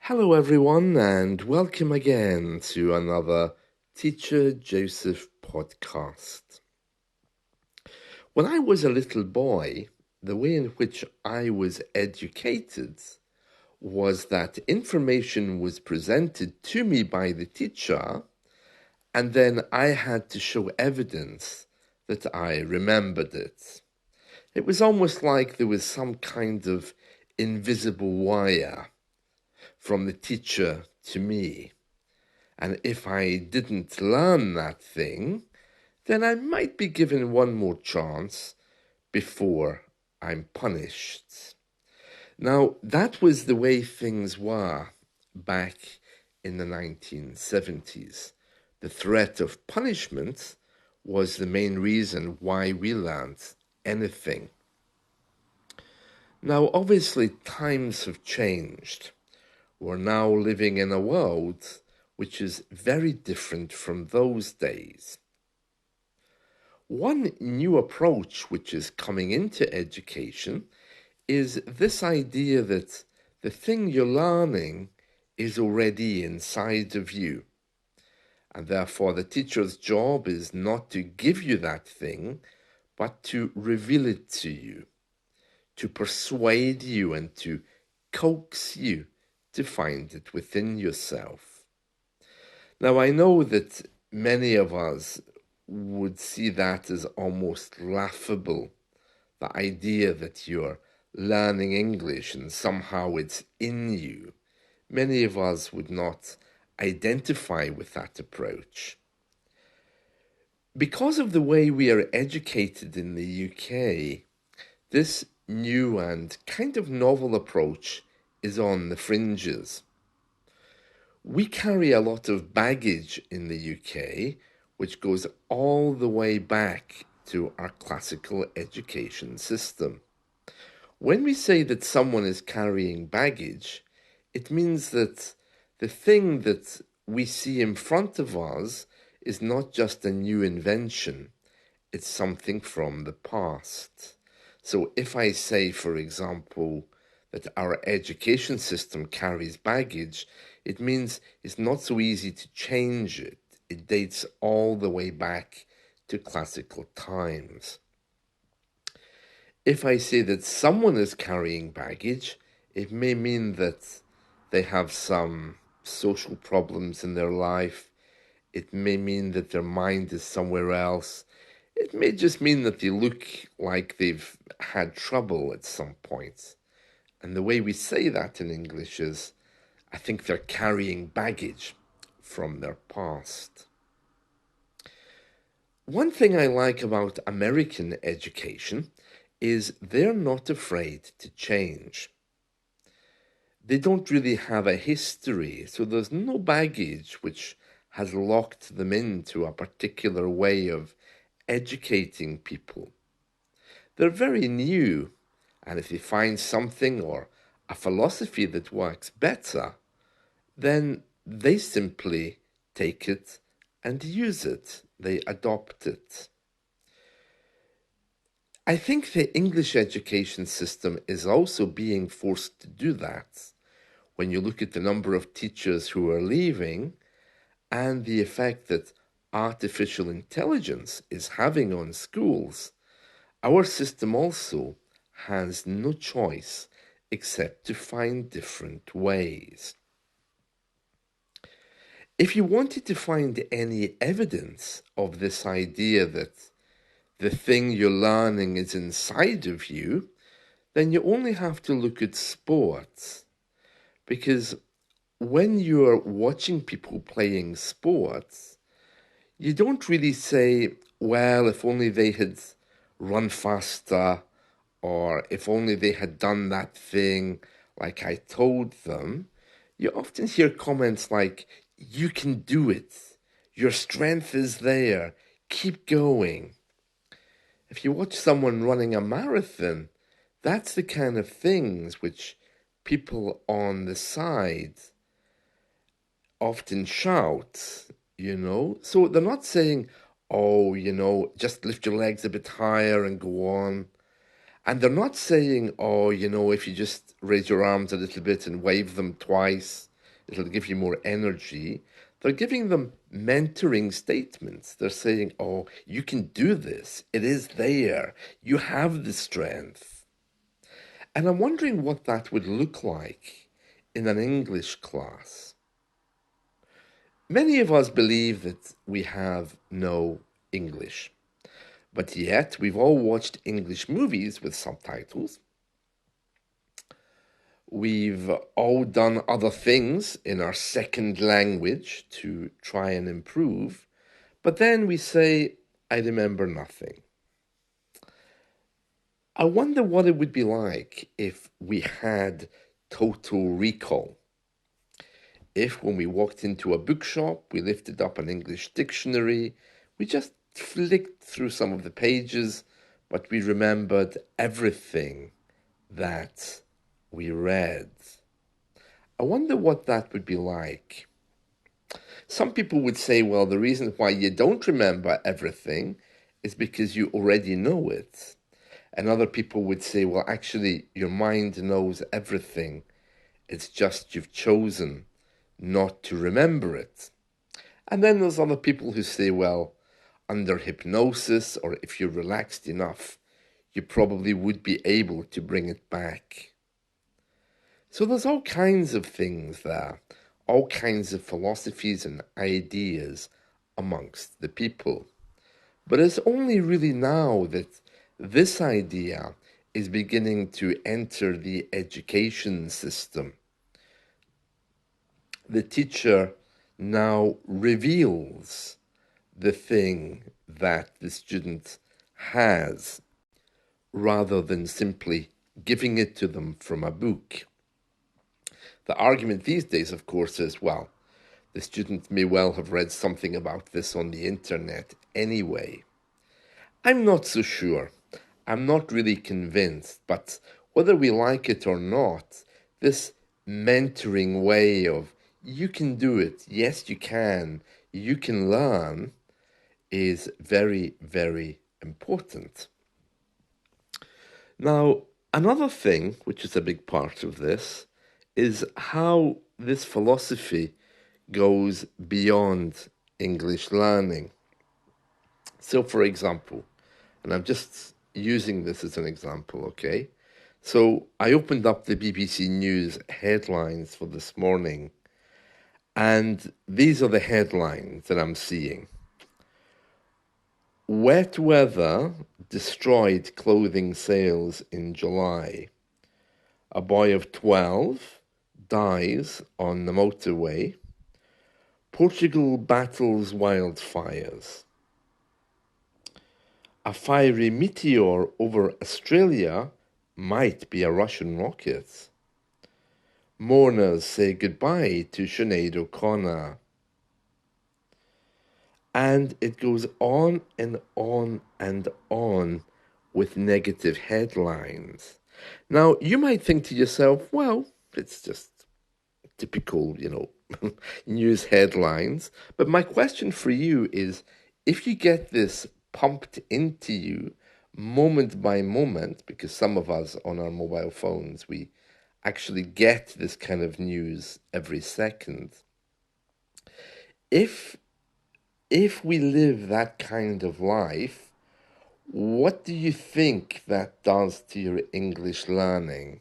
Hello, everyone, and welcome again to another Teacher Joseph podcast. When I was a little boy, the way in which I was educated was that information was presented to me by the teacher, and then I had to show evidence that I remembered it. It was almost like there was some kind of invisible wire from the teacher to me. And if I didn't learn that thing, then I might be given one more chance before I'm punished. Now, that was the way things were back in the 1970s. The threat of punishment was the main reason why we learned anything. Now, obviously, times have changed. We're now living in a world which is very different from those days. One new approach which is coming into education is this idea that the thing you're learning is already inside of you. And therefore, the teacher's job is not to give you that thing, but to reveal it to you, to persuade you and to coax you to find it within yourself. Now, I know that many of us would see that as almost laughable, the idea that you're learning English and somehow it's in you. Many of us would not identify with that approach. Because of the way we are educated in the UK, this new and kind of novel approach is on the fringes. We carry a lot of baggage in the UK, which goes all the way back to our classical education system. When we say that someone is carrying baggage, it means that the thing that we see in front of us is not just a new invention, it's something from the past. So if I say, for example, that our education system carries baggage, it means it's not so easy to change it. It dates all the way back to classical times. If I say that someone is carrying baggage, it may mean that they have some social problems in their life. It may mean that their mind is somewhere else. It may just mean that they look like they've had trouble at some point. And the way we say that in English is, I think they're carrying baggage from their past. One thing I like about American education is they're not afraid to change. They don't really have a history, so there's no baggage which has locked them into a particular way of educating people. They're very new, and if they find something or a philosophy that works better, then they simply take it and use it. They adopt it. I think the English education system is also being forced to do that. When you look at the number of teachers who are leaving and the effect that artificial intelligence is having on schools, our system also has no choice except to find different ways. If you wanted to find any evidence of this idea that the thing you're learning is inside of you, then you only have to look at sports. Because when you're watching people playing sports, you don't really say, well, if only they had run faster, or if only they had done that thing like I told them. You often hear comments like, you can do it. Your strength is there. Keep going. If you watch someone running a marathon, that's the kind of things which people on the side often shout, So they're not saying, oh, just lift your legs a bit higher and go on. And they're not saying, oh, if you just raise your arms a little bit and wave them twice, it'll give you more energy. They're giving them mentoring statements. They're saying, oh, you can do this. It is there. You have the strength. And I'm wondering what that would look like in an English class. Many of us believe that we have no English, but yet we've all watched English movies with subtitles. We've all done other things in our second language to try and improve, but then we say, I remember nothing. I wonder what it would be like if we had total recall. If when we walked into a bookshop, we lifted up an English dictionary, we just flicked through some of the pages, but we remembered everything that we read. I wonder what that would be like. Some people would say, well, the reason why you don't remember everything is because you already know it. And other people would say, well, actually, your mind knows everything. It's just you've chosen not to remember it. And then there's other people who say, well, under hypnosis, or if you're relaxed enough, you probably would be able to bring it back. So there's all kinds of things there, all kinds of philosophies and ideas amongst the people. But it's only really now that this idea is beginning to enter the education system. The teacher now reveals the thing that the student has rather than simply giving it to them from a book. The argument these days, of course, is, well, the student may well have read something about this on the internet anyway. I'm not so sure. I'm not really convinced, but whether we like it or not, this mentoring way of you can do it, yes you can learn, is very, very important. Now, another thing, which is a big part of this, is how this philosophy goes beyond English learning. So, for example, and I'm just using this as an example, okay? So I opened up the BBC News headlines for this morning, and these are the headlines that I'm seeing. Wet weather destroyed clothing sales in July. A boy of 12 dies on the motorway. Portugal battles wildfires. A fiery meteor over Australia might be a Russian rocket. Mourners say goodbye to Sinead O'Connor. And it goes on and on and on with negative headlines. Now, you might think to yourself, well, it's just typical, news headlines. But my question for you is, if you get this pumped into you moment by moment, because some of us on our mobile phones, we actually get this kind of news every second. If we live that kind of life, what do you think that does to your English learning?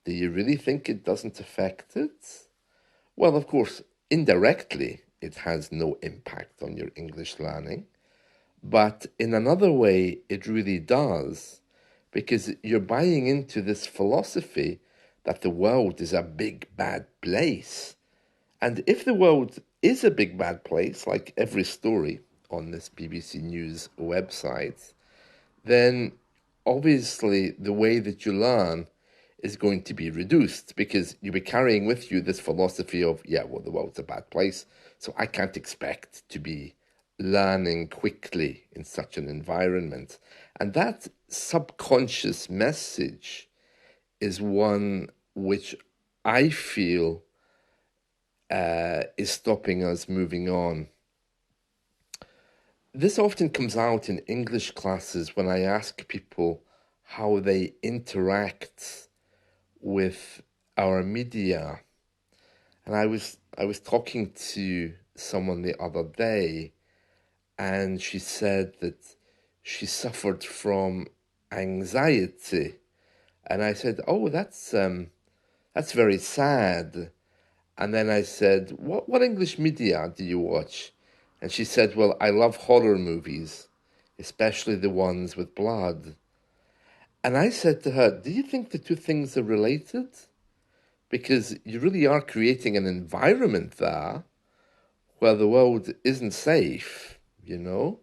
Do you really think it doesn't affect it? Well, of course, indirectly, it has no impact on your English learning. But in another way, it really does, because you're buying into this philosophy that the world is a big, bad place. And if the world is a big, bad place, like every story on this BBC News website, then obviously the way that you learn is going to be reduced, because you'll be carrying with you this philosophy of, yeah, well, the world's a bad place, so I can't expect to be learning quickly in such an environment. And that subconscious message is one which I feel is stopping us moving on. This often comes out in English classes when I ask people how they interact with our media. And I was talking to someone the other day, and she said that she suffered from anxiety. And I said, "Oh, that's very sad." And then I said, what English media do you watch?" And she said, "Well, I love horror movies, especially the ones with blood." And I said to her, "Do you think the two things are related? Because you really are creating an environment there where the world isn't safe, you know,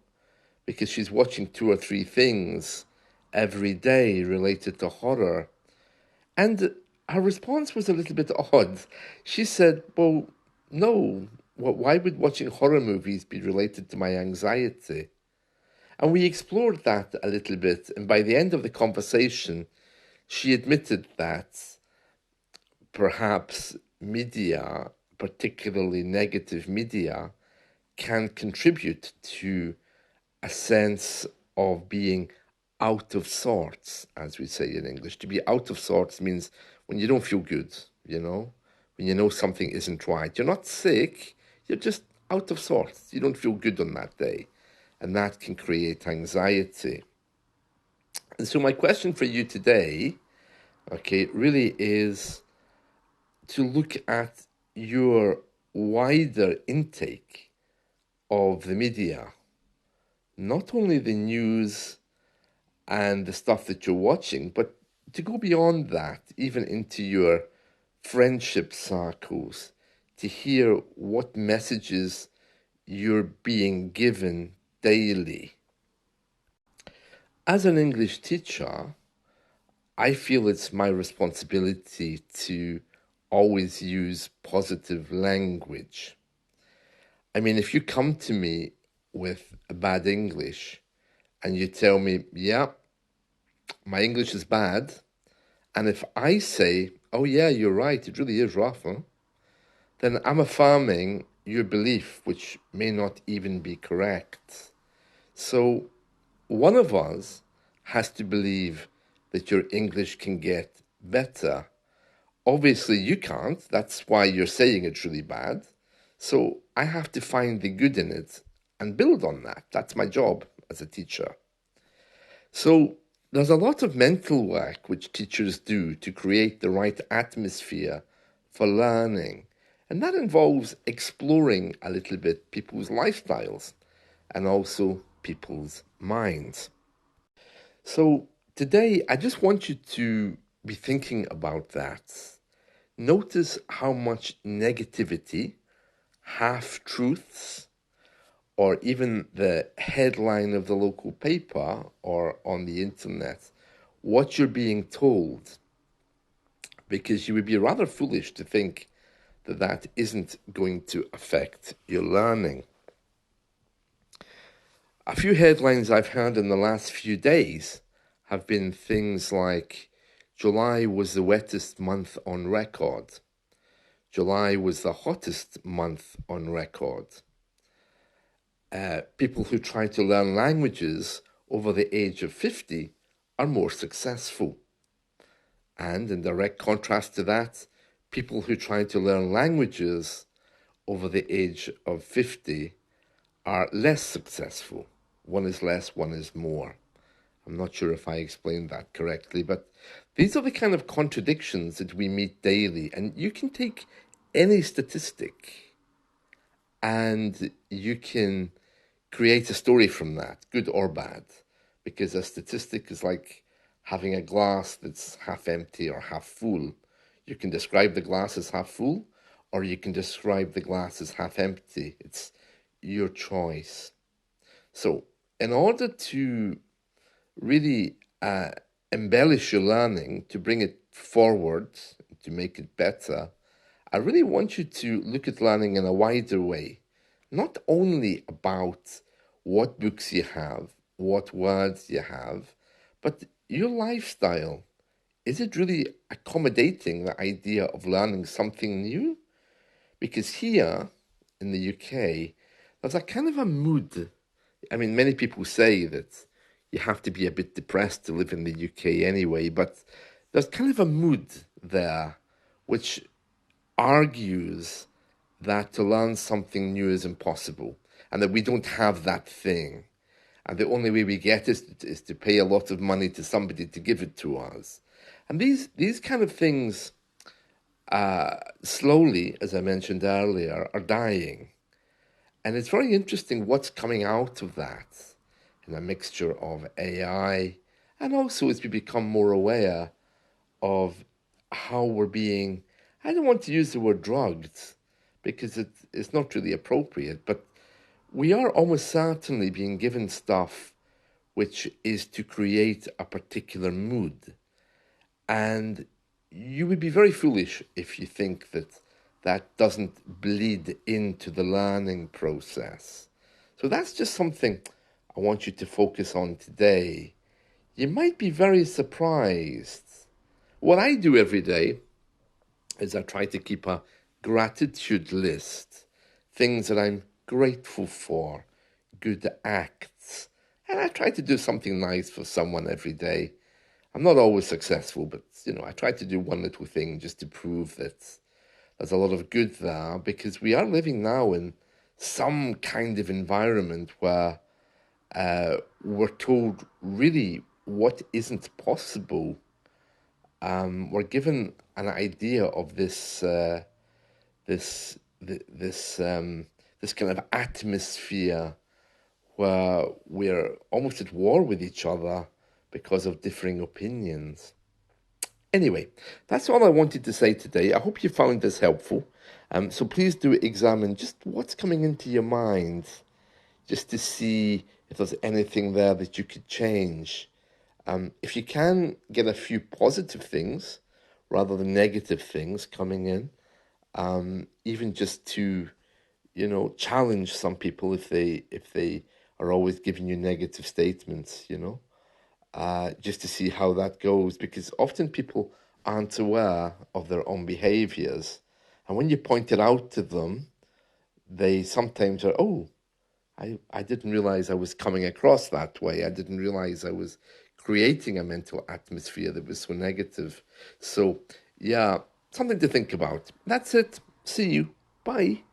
because she's watching two or three things every day related to horror." And her response was a little bit odd. She said, "Well, no, why would watching horror movies be related to my anxiety?" And we explored that a little bit. And by the end of the conversation, she admitted that perhaps media, particularly negative media, can contribute to a sense of being out of sorts, as we say in English. To be out of sorts means when you don't feel good, you know, when you know something isn't right. You're not sick, you're just out of sorts. You don't feel good on that day. And that can create anxiety. And so, my question for you today, okay, really is to look at your wider intake of the media, not only the news and the stuff that you're watching, but to go beyond that, even into your friendship circles, to hear what messages you're being given daily. As an English teacher, I feel it's my responsibility to always use positive language. I mean, if you come to me with a bad English and you tell me, "Yeah, my English is bad," and if I say, "Oh, yeah, you're right, it really is rough," huh? Then I'm affirming your belief, which may not even be correct. So one of us has to believe that your English can get better. Obviously, you can't. That's why you're saying it's really bad. So I have to find the good in it and build on that. That's my job as a teacher. So there's a lot of mental work which teachers do to create the right atmosphere for learning. And that involves exploring a little bit people's lifestyles and also people's minds. So today, I just want you to be thinking about that. Notice how much negativity, half truths, or even the headline of the local paper or on the internet, what you're being told, because you would be rather foolish to think that that isn't going to affect your learning. A few headlines I've heard in the last few days have been things like July was the wettest month on record. July was the hottest month on record. People who try to learn languages over the age of 50 are more successful. And in direct contrast to that, people who try to learn languages over the age of 50 are less successful. One is less, one is more. I'm not sure if I explained that correctly, but these are the kind of contradictions that we meet daily. And you can take any statistic and you can create a story from that, good or bad, because a statistic is like having a glass that's half empty or half full. You can describe the glass as half full, or you can describe the glass as half empty. It's your choice. So, in order to really embellish your learning, to bring it forward, to make it better, I really want you to look at learning in a wider way, not only about what books you have, what words you have, but your lifestyle. Is it really accommodating the idea of learning something new? Because here in the UK, there's a kind of a mood. I mean, many people say that you have to be a bit depressed to live in the UK anyway, but there's kind of a mood there which argues that to learn something new is impossible and that we don't have that thing. And the only way we get it is to pay a lot of money to somebody to give it to us. And these kind of things, slowly, as I mentioned earlier, are dying. And it's very interesting what's coming out of that in a mixture of AI and also as we become more aware of how we're being, I don't want to use the word drugged because it's not really appropriate, but we are almost certainly being given stuff which is to create a particular mood. And you would be very foolish if you think that that doesn't bleed into the learning process. So that's just something I want you to focus on today. You might be very surprised. What I do every day is I try to keep a gratitude list, things that I'm grateful for, good acts, and I try to do something nice for someone every day. I'm not always successful, but I try to do one little thing just to prove that there's a lot of good there because we are living now in some kind of environment where we're told really what isn't possible. We're given an idea of this this kind of atmosphere where we're almost at war with each other because of differing opinions. Anyway, that's all I wanted to say today. I hope you found this helpful. So please do examine just what's coming into your mind, just to see if there's anything there that you could change. If you can get a few positive things rather than negative things coming in, even just to challenge some people if they are always giving you negative statements, just to see how that goes, because often people aren't aware of their own behaviors, and when you point it out to them, they sometimes are, oh, I didn't realize I was coming across that way. I didn't realize I was creating a mental atmosphere that was so negative. So, yeah, something to think about. That's it. See you. Bye.